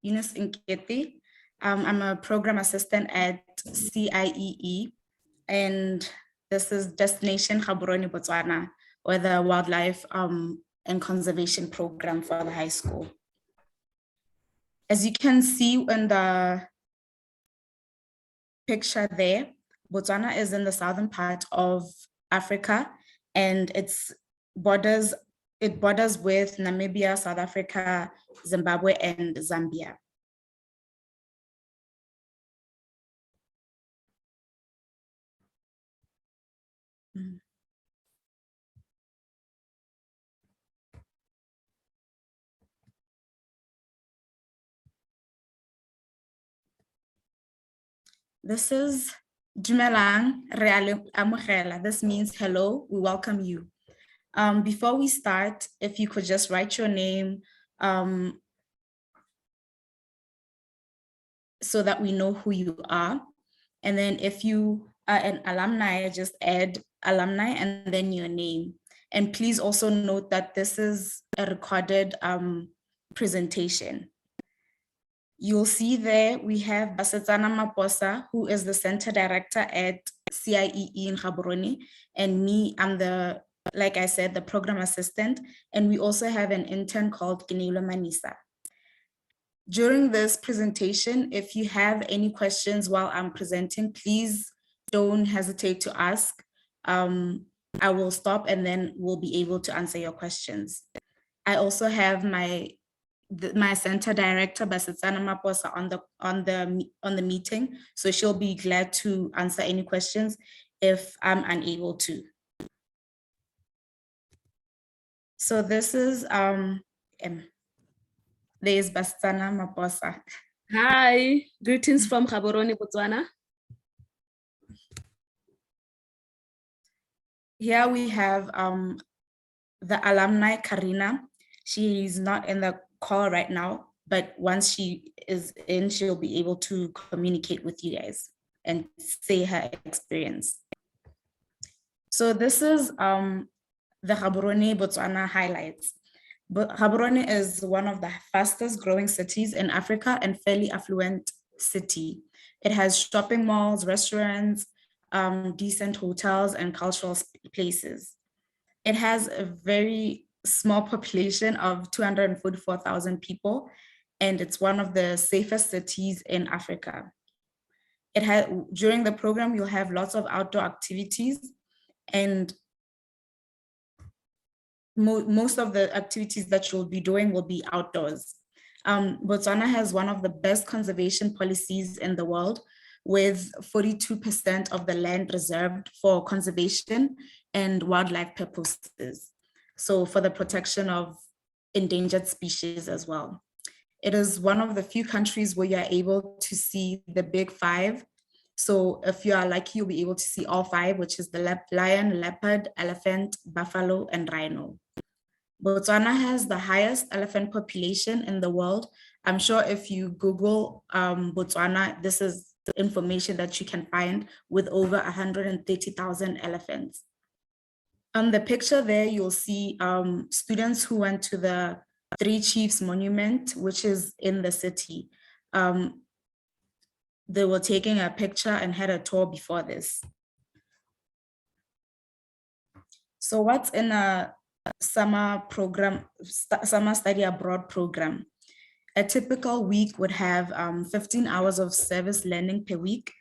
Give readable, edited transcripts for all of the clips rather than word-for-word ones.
Eunice Nketi. I'm a program assistant at CIEE, and this is Destination Gaborone, Botswana, or the Wildlife and Conservation Program for the high school. As you can see in the picture there, Botswana is in the southern part of Africa, and it borders with Namibia, South Africa, Zimbabwe, and Zambia. This is Dumelang Re Amogela. This means hello, we welcome you. Before we start, if you could just write your name so that we know who you are. And then if you are an alumni, just add alumni and then your name. And please also note that this is a recorded presentation. You'll see there we have Basetsana Maposa, who is the center director at CIEE in Gaborone, and me, I'm like I said, the program assistant, and we also have an intern called Kinelo Manisa. During this presentation, if you have any questions while I'm presenting, please don't hesitate to ask. I will stop and then we'll be able to answer your questions. I also have my center director, Basetsana Maposa, on the meeting, so she'll be glad to answer any questions if I'm unable to. So this is there's Basetsana Maposa. Hi, greetings from Gaborone, Botswana. Here we have the alumni Karina. She's not in the call right now, but once she is in, she'll be able to communicate with you guys and say her experience. So this is the Gaborone, Botswana highlights. But Gaborone is one of the fastest growing cities in Africa and fairly affluent city. It has shopping malls, restaurants, decent hotels, and cultural places. It has a very small population of 244,000 people, and it's one of the safest cities in Africa. During the program, you'll have lots of outdoor activities, and most of the activities that you'll be doing will be outdoors. Botswana has one of the best conservation policies in the world, with 42% of the land reserved for conservation and wildlife purposes. So for the protection of endangered species as well. It is one of the few countries where you're able to see the big five. So if you are lucky, you'll be able to see all five, which is the lion, leopard, elephant, buffalo, and rhino. Botswana has the highest elephant population in the world. I'm sure if you Google Botswana, this is the information that you can find, with over 130,000 elephants. On the picture there, you'll see students who went to the Three Chiefs Monument, which is in the city. They were taking a picture and had a tour before this. So what's in a summer program, summer study abroad program? A typical week would have 15 hours of service learning per week,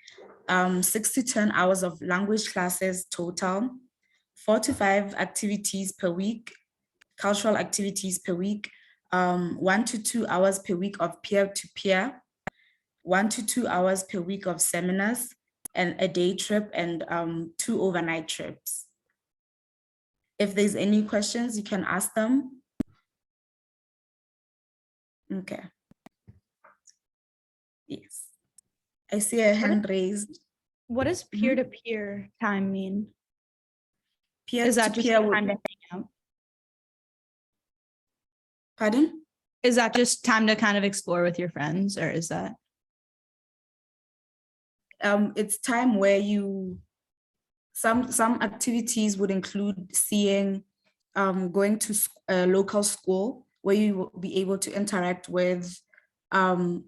6 to 10 hours of language classes total, 4 to 5 activities per week, cultural activities per week, 1 to 2 hours per week of peer-to-peer, 1 to 2 hours per week of seminars, and a day trip, and 2 overnight trips. If there's any questions, you can ask them. Okay. Yes. I see a hand raised. What does peer-to-peer time mean? Is that just time to hang out? Pardon? Is that just time to kind of explore with your friends, or is that? It's time where you, some activities would include seeing, going to a local school where you will be able to interact with high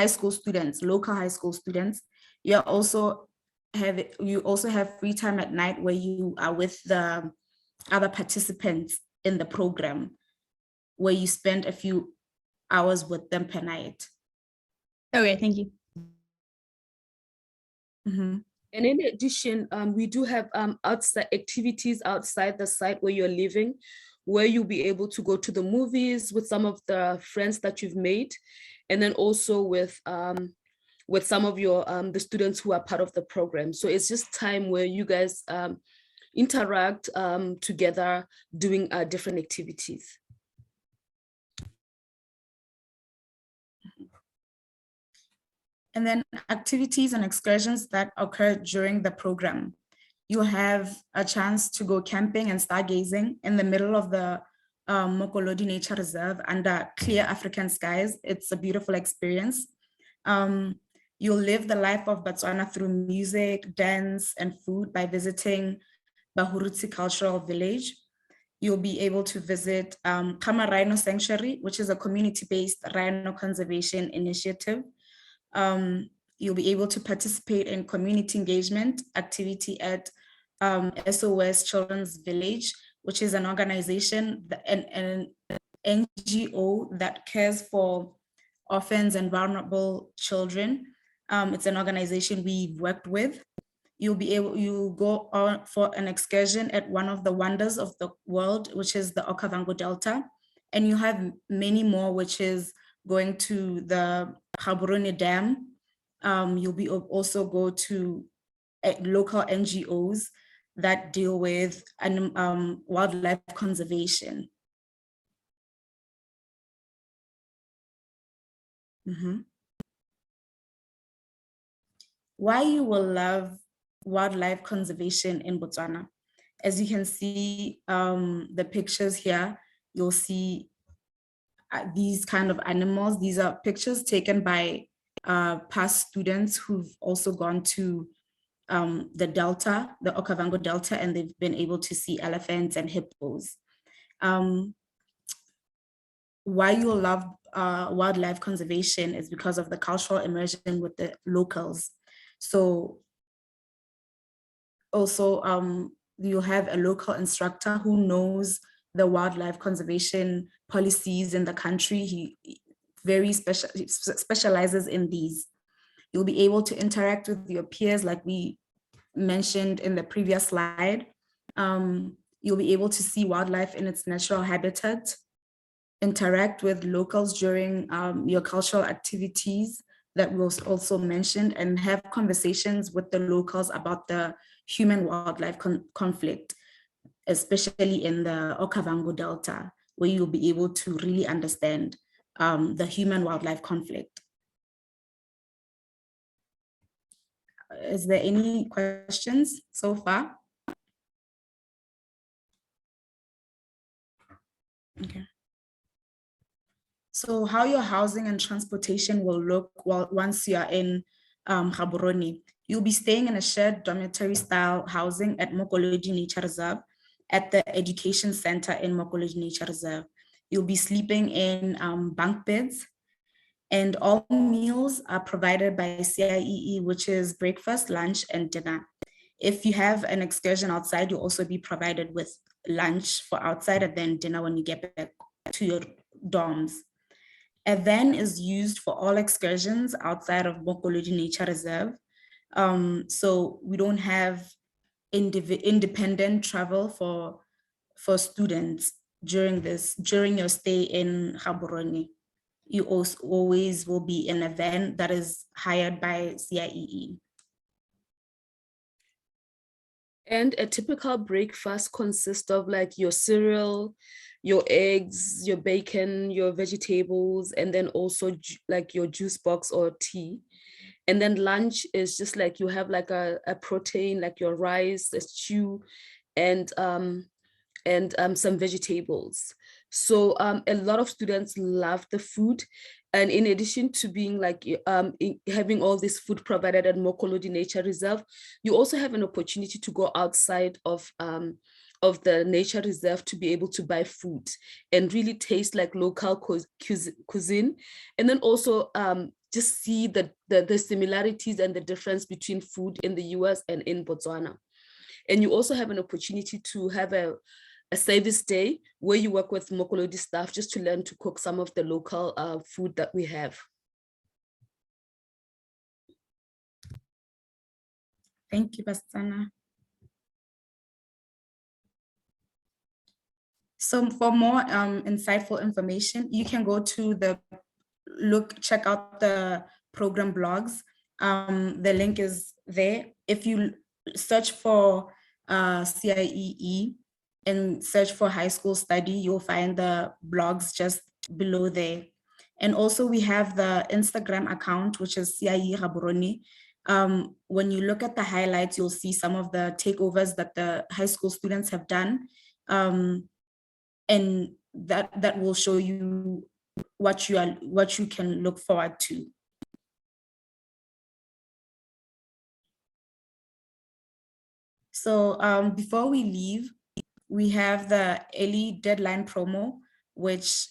school students, local high school students. You also have free time at night where you are with the other participants in the program, where you spend a few hours with them per night. Okay, thank you. Mhm. And in addition, we do have outside activities outside the site where you're living, where you'll be able to go to the movies with some of the friends that you've made, and then also with some of your the students who are part of the program. So it's just time where you guys interact together, doing different activities. And then activities and excursions that occur during the program. You have a chance to go camping and stargazing in the middle of the Mokolodi Nature Reserve under clear African skies. It's a beautiful experience. You'll live the life of Botswana through music, dance, and food by visiting Bahurutsi Cultural Village. You'll be able to visit Kama Rhino Sanctuary, which is a community-based rhino conservation initiative. You'll be able to participate in community engagement activity at SOS Children's Village, which is an organization, an NGO that cares for orphans and vulnerable children. It's an organization we've worked with. You'll go on for an excursion at one of the wonders of the world, which is the Okavango Delta. And you have many more, which is going to the Gaborone Dam. You'll be also go to local NGOs that deal with wildlife conservation. Why you will love wildlife conservation in Botswana. As you can see, the pictures here, you'll see these kind of animals. These are pictures taken by past students who've also gone to the Delta, the Okavango Delta, and they've been able to see elephants and hippos. Why you'll love wildlife conservation is because of the cultural immersion with the locals. So also you'll have a local instructor who knows the wildlife conservation policies in the country. He specializes in these. You'll be able to interact with your peers like we mentioned in the previous slide. You'll be able to see wildlife in its natural habitat, interact with locals during your cultural activities that was also mentioned, and have conversations with the locals about the human-wildlife conflict, especially in the Okavango Delta, where you'll be able to really understand the human-wildlife conflict. Is there any questions so far? Okay. So how your housing and transportation will look once you are in Gaborone. You'll be staying in a shared dormitory style housing at Mokolodi Nature Reserve at the Education Center in Mokolodi Nature Reserve. You'll be sleeping in bunk beds, and all meals are provided by CIEE, which is breakfast, lunch, and dinner. If you have an excursion outside, you'll also be provided with lunch for outside and then dinner when you get back to your dorms. A van is used for all excursions outside of Mokolodi Nature Reserve. So we don't have independent travel for students during your stay in Gaborone. You also always will be in a van that is hired by CIEE. And a typical breakfast consists of like your cereal, your eggs, your bacon, your vegetables, and then also like your juice box or tea. And then lunch is just like you have like a protein, like your rice, a stew, and some vegetables. So a lot of students love the food. And in addition to being like having all this food provided at Mokolodi Nature Reserve, you also have an opportunity to go outside of of the nature reserve to be able to buy food and really taste like local cuisine. And then also just see the similarities and the difference between food in the US and in Botswana. And you also have an opportunity to have a service day where you work with Mokolodi staff just to learn to cook some of the local food that we have. Thank you, Bastana. So for more insightful information, you can go to check out the program blogs. The link is there. If you search for CIEE and search for high school study, you'll find the blogs just below there. And also we have the Instagram account, which is CIEE Gaborone. When you look at the highlights, you'll see some of the takeovers that the high school students have done. And that will show you what you can look forward to. So before we leave, we have the early deadline promo, which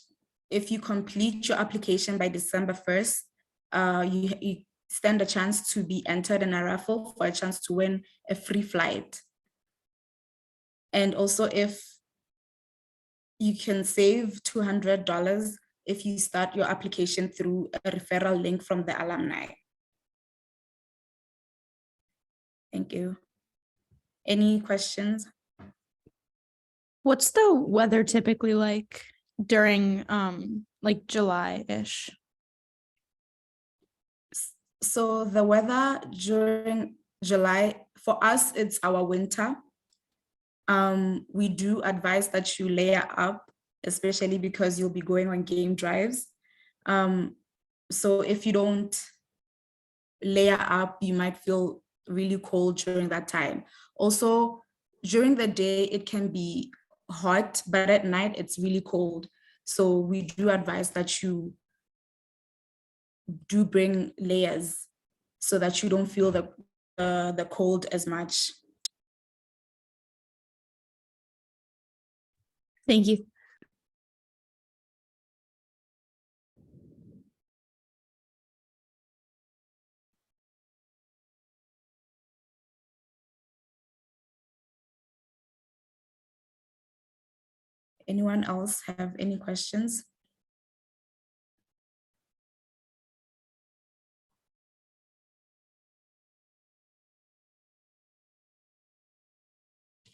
if you complete your application by December 1st, you stand a chance to be entered in a raffle for a chance to win a free flight. And also if you can save $200 if you start your application through a referral link from the alumni. Thank you. Any questions? What's the weather typically like during like July-ish? So the weather during July, for us, it's our winter. We do advise that you layer up, especially because you'll be going on game drives. So if you don't layer up, you might feel really cold during that time. Also, during the day, it can be hot, but at night it's really cold. So we do advise that you do bring layers so that you don't feel the cold as much. Thank you. Anyone else have any questions?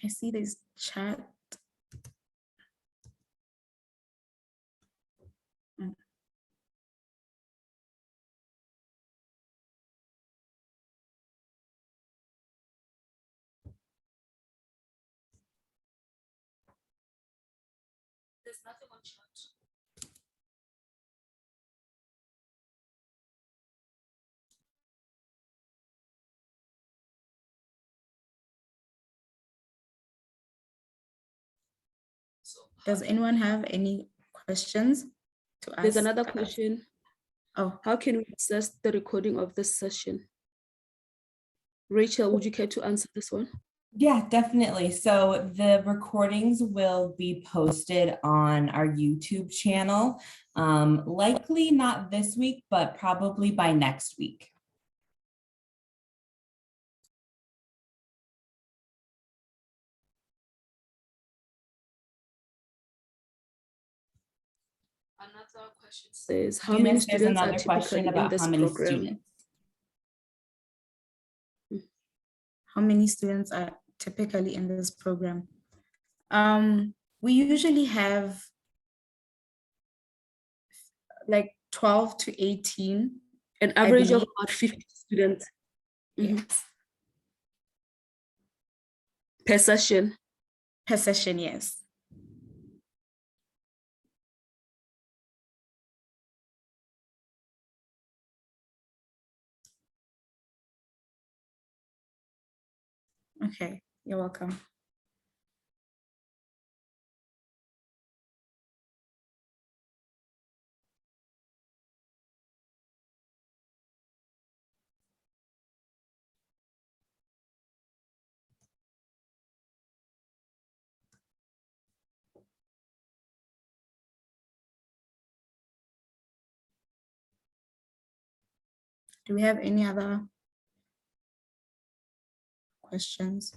I see this chat. There's nothing on chat. Does anyone have any questions to ask? There's another question. Oh, How can we access the recording of this session? Rachel, would you care to answer this one? Yeah, definitely. So the recordings will be posted on our YouTube channel, likely not this week, but probably by next week. Another question says, how Eunice, many there's students are another question typically in about this how many program? students. how many students are typically in this program? We usually have like 12 to 18. An average of believe. about 50 students Yes. per session. Per session, yes. Okay, you're welcome. Do we have any other questions?